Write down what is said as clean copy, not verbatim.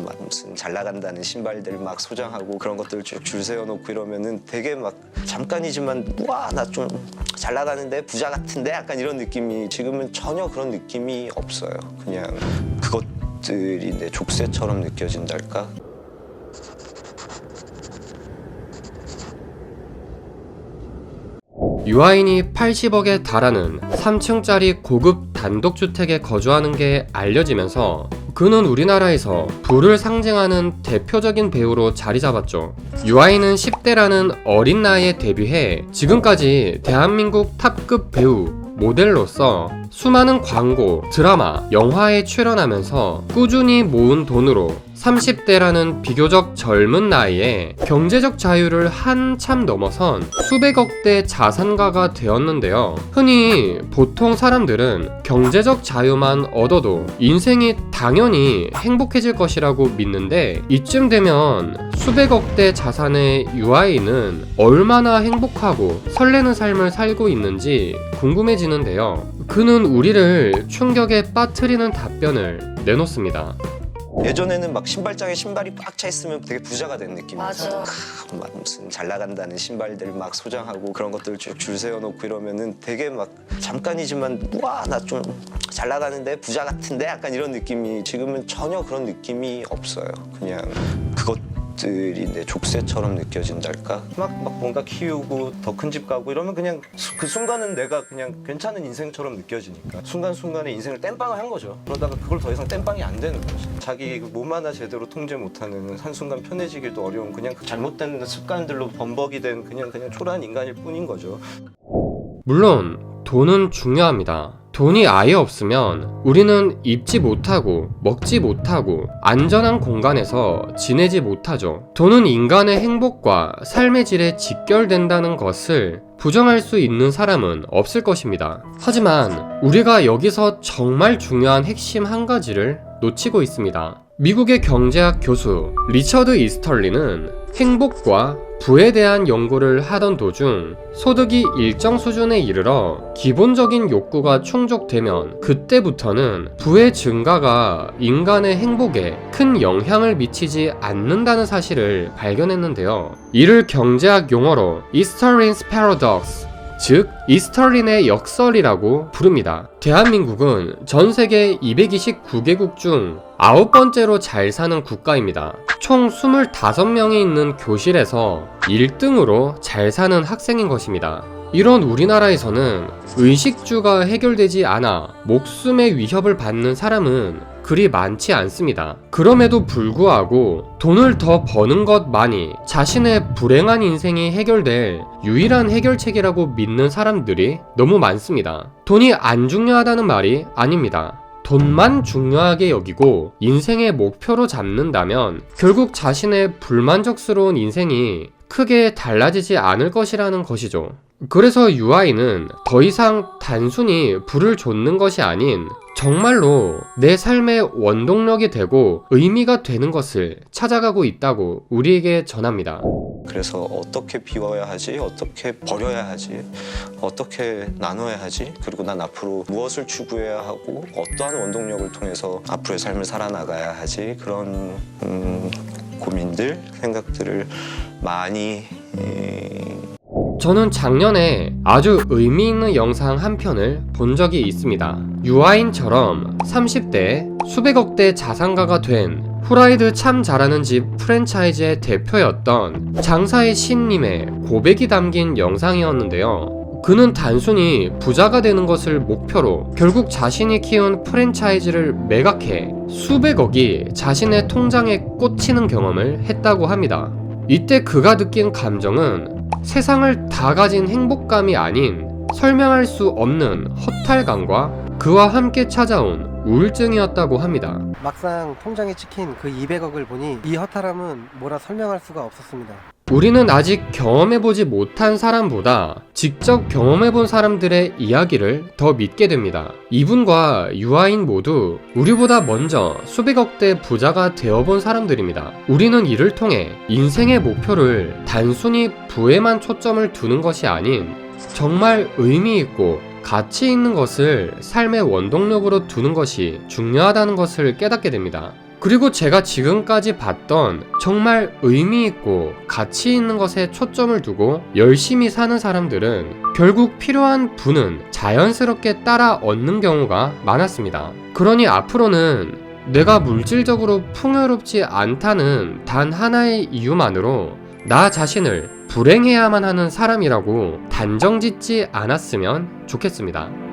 막 무슨 잘 나간다는 신발들 막 소장하고 그런 것들 쭉 줄 세워놓고 이러면은 되게 막 잠깐이지만 와 나 좀 잘 나가는데 부자 같은데 약간 이런 느낌이 지금은 전혀 그런 느낌이 없어요. 그냥 그것들이 내 족쇄처럼 느껴진달까? 유아인이 80억에 달하는 3층짜리 고급 단독주택에 거주하는 게 알려지면서 그는 우리나라에서 부를 상징하는 대표적인 배우로 자리 잡았죠. 유아인은 10대라는 어린 나이에 데뷔해 지금까지 대한민국 탑급 배우, 모델로서 수많은 광고, 드라마, 영화에 출연하면서 꾸준히 모은 돈으로 30대라는 비교적 젊은 나이에 경제적 자유를 한참 넘어선 수백억대 자산가가 되었는데요. 흔히 보통 사람들은 경제적 자유만 얻어도 인생이 당연히 행복해질 것이라고 믿는데 이쯤 되면 수백억대 자산의 유아인은 얼마나 행복하고 설레는 삶을 살고 있는지 궁금해지는데요. 그는 우리를 충격에 빠뜨리는 답변을 내놓습니다. 예전에는 막 신발장에 신발이 꽉 차 있으면 되게 부자가 된 느낌이었어요. 맞아. 막 무슨 잘 나간다는 신발들 막 소장하고 그런 것들 쭉 줄 세워놓고 이러면은 되게 막 잠깐이지만 와 나 좀 잘 나가는데 부자 같은데 약간 이런 느낌이 지금은 전혀 그런 느낌이 없어요. 그냥 그것들이 내 족쇄처럼 느껴진달까? 막 뭔가 키우고 더 큰 집 가고 이러면 그냥 그 순간은 내가 그냥 괜찮은 인생처럼 느껴지니까 순간순간에 인생을 땜빵을 한 거죠. 그러다가 그걸 더 이상 땜빵이 안 되는 거지. 자기 몸 하나 제대로 통제 못하는 한순간 편해지기도 어려운 그냥 그 잘못된 습관들로 범벅이 된 그냥 초라한 인간일 뿐인 거죠. 물론 돈은 중요합니다. 돈이 아예 없으면 우리는 입지 못하고 먹지 못하고 안전한 공간에서 지내지 못하죠. 돈은 인간의 행복과 삶의 질에 직결된다는 것을 부정할 수 있는 사람은 없을 것입니다. 하지만 우리가 여기서 정말 중요한 핵심 한 가지를 놓치고 있습니다. 미국의 경제학 교수 리처드 이스털리는 행복과 부에 대한 연구를 하던 도중 소득이 일정 수준에 이르러 기본적인 욕구가 충족되면 그때부터는 부의 증가가 인간의 행복에 큰 영향을 미치지 않는다는 사실을 발견했는데요. 이를 경제학 용어로 이스털린's paradox, 즉 이스털린의 역설이라고 부릅니다. 대한민국은 전 세계 229개국 중 9번째로 잘 사는 국가입니다. 총 25명이 있는 교실에서 1등으로 잘 사는 학생인 것입니다. 이런 우리나라에서는 의식주가 해결되지 않아 목숨의 위협을 받는 사람은 그리 많지 않습니다. 그럼에도 불구하고 돈을 더 버는 것만이 자신의 불행한 인생이 해결될 유일한 해결책이라고 믿는 사람들이 너무 많습니다. 돈이 안 중요하다는 말이 아닙니다. 돈만 중요하게 여기고 인생의 목표로 잡는다면 결국 자신의 불만족스러운 인생이 크게 달라지지 않을 것이라는 것이죠. 그래서 유아인은 더 이상 단순히 부를 좇는 것이 아닌 정말로 내 삶의 원동력이 되고 의미가 되는 것을 찾아가고 있다고 우리에게 전합니다. 그래서 어떻게 비워야 하지? 어떻게 버려야 하지? 어떻게 나눠야 하지? 그리고 난 앞으로 무엇을 추구해야 하고 어떠한 원동력을 통해서 앞으로의 삶을 살아나가야 하지? 그런 고민들, 생각들을 많이 저는 작년에 아주 의미 있는 영상 한 편을 본 적이 있습니다. 유아인처럼 30대에 수백억대 자산가가 된 후라이드 참 잘하는 집 프랜차이즈의 대표였던 장사의 신님의 고백이 담긴 영상이었는데요. 그는 단순히 부자가 되는 것을 목표로 결국 자신이 키운 프랜차이즈를 매각해 수백억이 자신의 통장에 꽂히는 경험을 했다고 합니다. 이때 그가 느낀 감정은 세상을 다 가진 행복감이 아닌 설명할 수 없는 허탈감과 그와 함께 찾아온 우울증이었다고 합니다. 막상 통장에 찍힌 그 200억을 보니 이 허탈함은 뭐라 설명할 수가 없었습니다. 우리는 아직 경험해보지 못한 사람보다 직접 경험해본 사람들의 이야기를 더 믿게 됩니다. 이분과 유아인 모두 우리보다 먼저 수백억대 부자가 되어본 사람들입니다. 우리는 이를 통해 인생의 목표를 단순히 부에만 초점을 두는 것이 아닌 정말 의미있고 가치 있는 것을 삶의 원동력으로 두는 것이 중요하다는 것을 깨닫게 됩니다. 그리고 제가 지금까지 봤던 정말 의미있고 가치 있는 것에 초점을 두고 열심히 사는 사람들은 결국 필요한 부는 자연스럽게 따라 얻는 경우가 많았습니다. 그러니 앞으로는 내가 물질적으로 풍요롭지 않다는 단 하나의 이유만으로 나 자신을 불행해야만 하는 사람이라고 단정 짓지 않았으면 좋겠습니다.